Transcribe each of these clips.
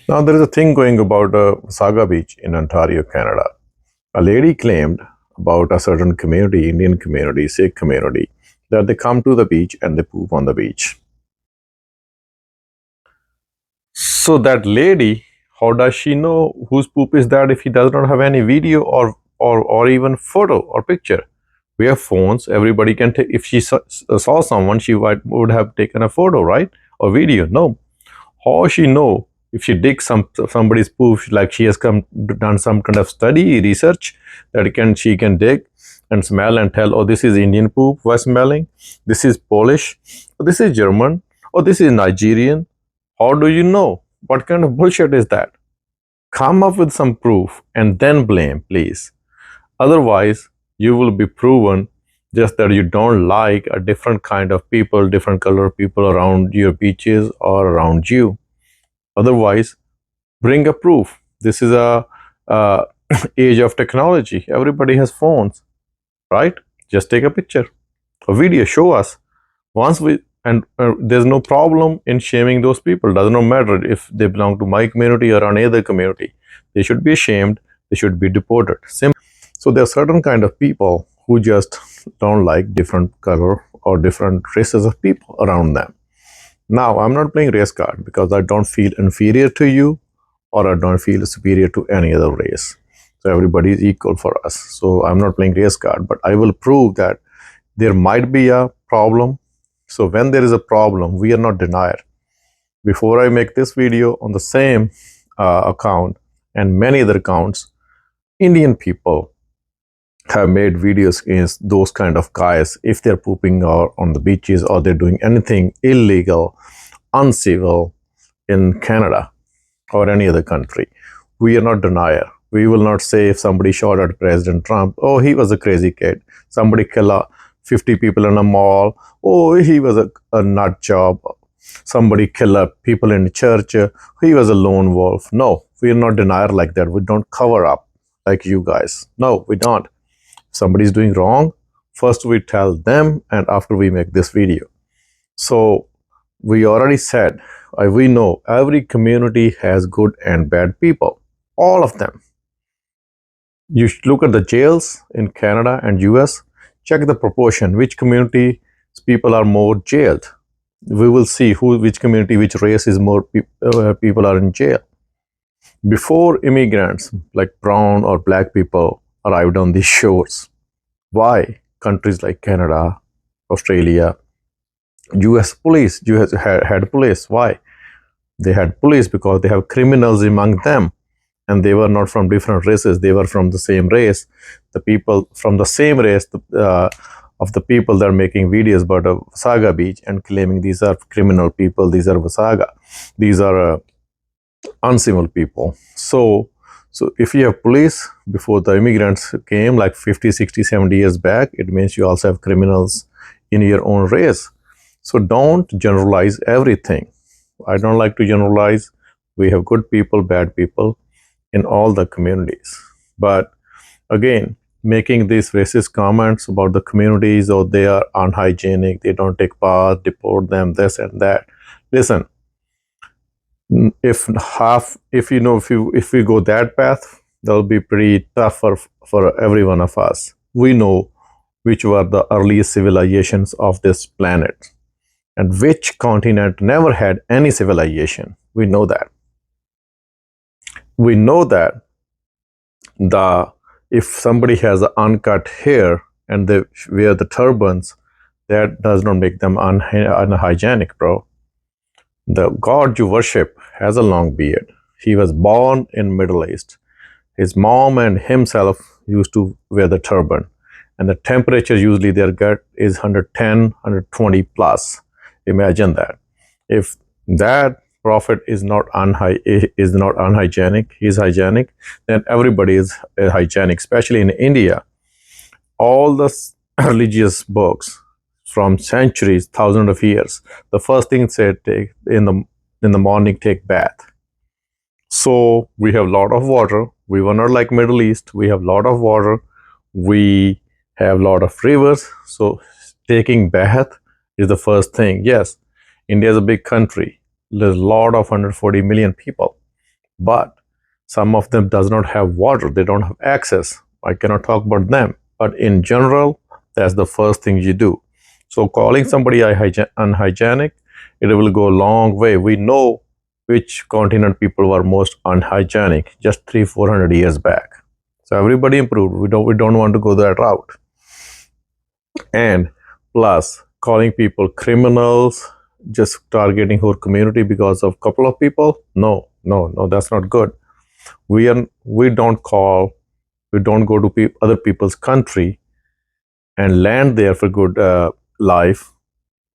Now, there is a thing going about Wasaga Beach in Ontario, Canada. A lady claimed about a certain community, Indian community, Sikh community, that they come to the beach and they poop on the beach. So that lady, how does she know whose poop is that if he does not have any video or even photo or picture? We have phones. Everybody can take. If she saw someone, she would have taken a photo, right, or video. No, how she know if she digs somebody's poop, like she has done some kind of study research that she can dig and smell and tell, oh, this is Indian poop we're smelling, this is Polish, or this is German, or this is Nigerian. How do you know? What kind of bullshit is that? Come up with some proof and then blame, please. Otherwise, you will be proven just that you don't like a different kind of people, different color people around your beaches or around you. Otherwise, bring a proof. This is a age of technology. Everybody has phones, right? Just take a picture, a video, show us. Once we and there's no problem in shaming those people. Does not matter if they belong to my community or any other community. They should be shamed. They should be deported. So there are certain kind of people who just don't like different color or different races of people around them. Now, I'm not playing race card because I don't feel inferior to you or I don't feel superior to any other race. So everybody is equal for us. So I'm not playing race card, but I will prove that there might be a problem. So when there is a problem, we are not denier. Before I make this video on the same account and many other accounts, Indian people have made videos against those kind of guys if they're pooping on the beaches or they're doing anything illegal, uncivil in Canada or any other country. We are not denier. We will not say if somebody shot at President Trump, oh, he was a crazy kid. Somebody killed 50 people in a mall, oh, he was a nut job. Somebody killed people in the church, he was a lone wolf. No, we are not denier like that. We don't cover up like you guys. No, we don't. Somebody is doing wrong, first we tell them and after we make this video. So we already said, we know every community has good and bad people, all of them. You should look at the jails in Canada and US, check the proportion, which community people are more jailed. We will see which community, which race is more people are in jail. Before immigrants like brown or black people arrived on these shores, why countries like Canada, Australia, US police, US had police? Why? They had police because they have criminals among them and they were not from different races, they were from the same race. The people from the same race of the people that are making videos about Wasaga Beach and claiming these are criminal people, these are Wasaga, these are uncivil people. So if you have police before the immigrants came like 50, 60, 70 years back, it means you also have criminals in your own race. So don't generalize everything. I don't like to generalize. We have good people, bad people in all the communities. But again, making these racist comments about the communities or they are unhygienic, they don't take bath, deport them, this and that. Listen, if we go that path, that'll be pretty tough for every one of us. We know which were the earliest civilizations of this planet and which continent never had any civilization. We know that. We know that if somebody has uncut hair and they wear the turbans, that does not make them unhygienic, bro. The god you worship has a long beard. He was born in Middle East. His mom and himself used to wear the turban. And the temperature usually they get is 110, 120 plus. Imagine that. If that prophet is not unhygienic, he's hygienic, then everybody is hygienic, especially in India. All the religious books from centuries, thousands of years, the first thing said, take in the morning, take bath. So we have a lot of water. We were not like Middle East. We have a lot of water. We have a lot of rivers. So taking bath is the first thing. Yes, India is a big country. There's a lot of 140 million people. but some of them does not have water, they don't have access. I cannot talk about them, but in general, that's the first thing you do. So calling somebody unhygienic, it will go a long way. We know which continent people were most unhygienic just 300-400 years back. So everybody improved. We don't want to go that route. And plus, calling people criminals, just targeting whole community because of couple of people, no, that's not good. We don't go to other people's country and land there for good life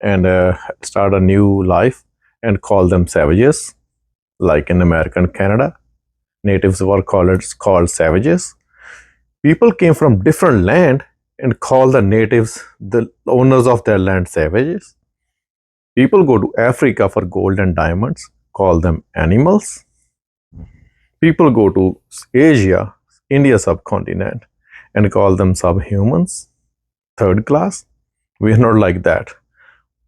and start a new life and call them savages, like in America and Canada. Natives were called savages. People came from different land and call the natives, the owners of their land, savages. People go to Africa for gold and diamonds, call them animals. People go to Asia, India subcontinent, and call them subhumans, third class. We are not like that.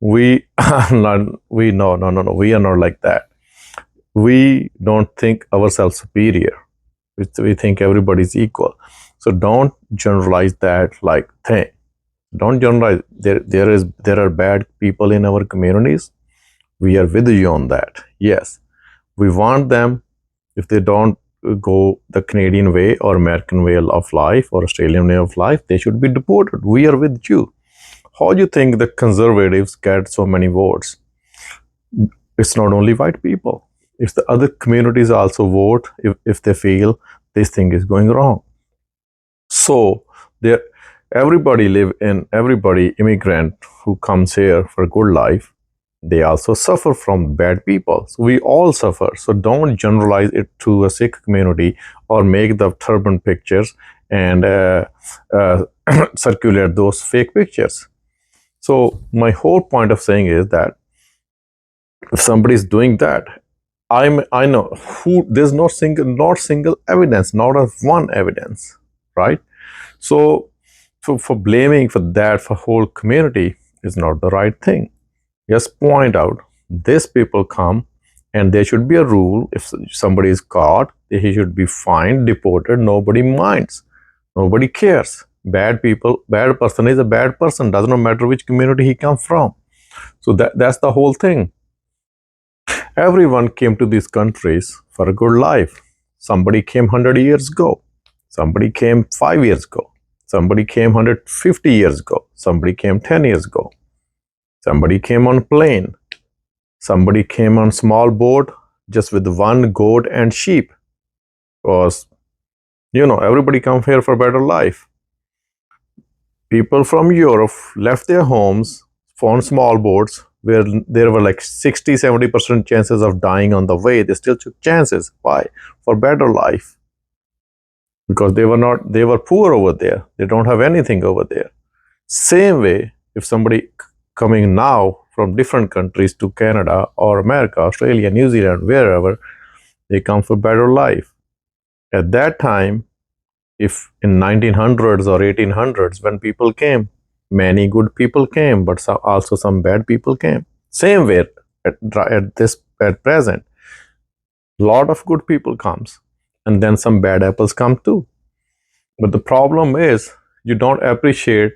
We are not, we no, we are not like that. We don't think ourselves superior. We think everybody's equal. So don't generalize that like thing. Don't generalize. There are bad people in our communities. We are with you on that. Yes, we want them. If they don't go the Canadian way or American way of life or Australian way of life, they should be deported. We are with you. How do you think the conservatives get so many votes? It's not only white people. If the other communities also vote, if they feel this thing is going wrong. So there, everybody immigrant who comes here for good life, they also suffer from bad people. So we all suffer. So don't generalize it to a Sikh community or make the turban pictures and circulate those fake pictures. So my whole point of saying is that if somebody is doing that, I know who there's not single evidence, not a one evidence, right? So for blaming for that for whole community is not the right thing. Just point out these people come and there should be a rule. If somebody is caught, he should be fined, deported. Nobody minds. Nobody cares. Bad person is a bad person. Does not matter which community he comes from. So that's the whole thing. Everyone came to these countries for a good life. Somebody came 100 years ago. Somebody came 5 years ago. Somebody came 150 years ago. Somebody came 10 years ago. Somebody came on plane. Somebody came on small boat just with one goat and sheep. Because, everybody come here for better life. People from Europe left their homes, found small boats where there were like 60-70% chances of dying on the way. They still took chances. Why? For better life. Because they were poor over there. They don't have anything over there. Same way, if somebody coming now from different countries to Canada or America, Australia, New Zealand, wherever, they come for better life. At that time, if in 1900s or 1800s, when people came, many good people came, but also some bad people came. Same way at present, lot of good people comes, and then some bad apples come too. But the problem is you don't appreciate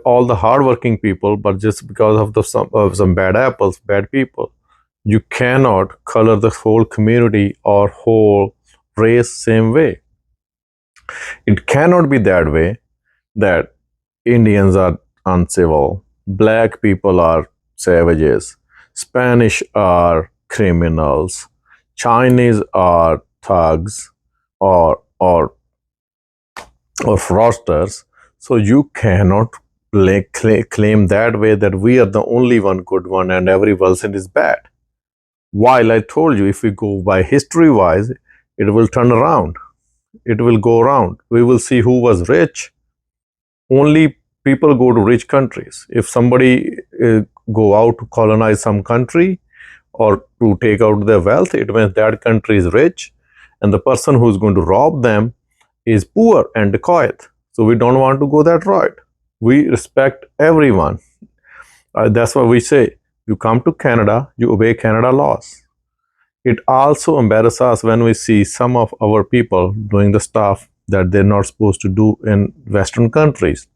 all the hardworking people, but just because of some bad apples, bad people, you cannot color the whole community or whole race same way. It cannot be that way that Indians are uncivil, black people are savages, Spanish are criminals, Chinese are thugs or fraudsters. So you cannot claim that way that we are the only one good one and everyone else is bad. While I told you, if we go by history wise, it will turn around. It will go around. We will see who was rich. Only people go to rich countries. If somebody go out to colonize some country or to take out their wealth, it means that country is rich, and the person who is going to rob them is poor and dacoit. So we don't want to go that route. We respect everyone. That's why we say, you come to Canada, you obey Canada laws. It also embarrasses us when we see some of our people doing the stuff that they're not supposed to do in Western countries.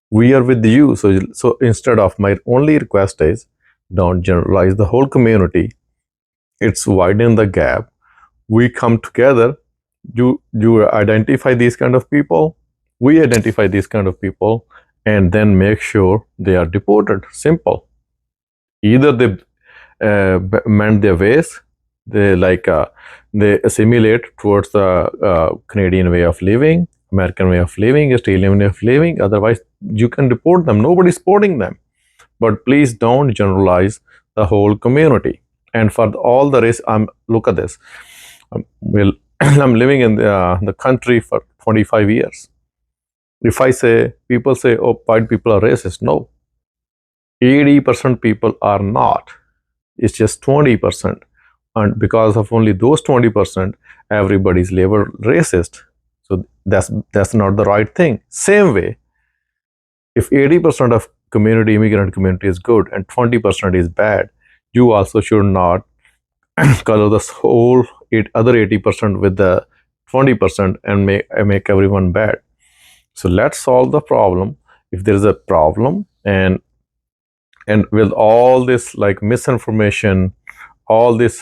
We are with you. So instead of, my only request is, don't generalize the whole community. It's widen the gap. We come together. You identify these kind of people. We identify these kind of people, and then make sure they are deported. Simple. Either they mend their ways, they assimilate towards the Canadian way of living, American way of living, Australian way of living. Otherwise, you can deport them. Nobody's supporting them. But please don't generalize the whole community. And for all the race, look at this. Well, I'm living in the country for 25 years. If I say, people say, oh, white people are racist. No, 80% people are not. It's just 20%. And because of only those 20%, everybody's labeled racist. So that's not the right thing. Same way, if 80% of immigrant community is good and 20% is bad, you also should not color the whole other 80% with the 20% and make everyone bad. So let's solve the problem. If there is a problem, and with all this like misinformation, all this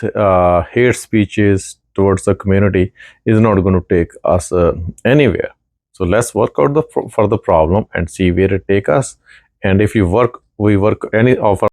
hate speeches towards the community is not going to take us anywhere. So let's work out for the problem and see where it take us. And if we work any of our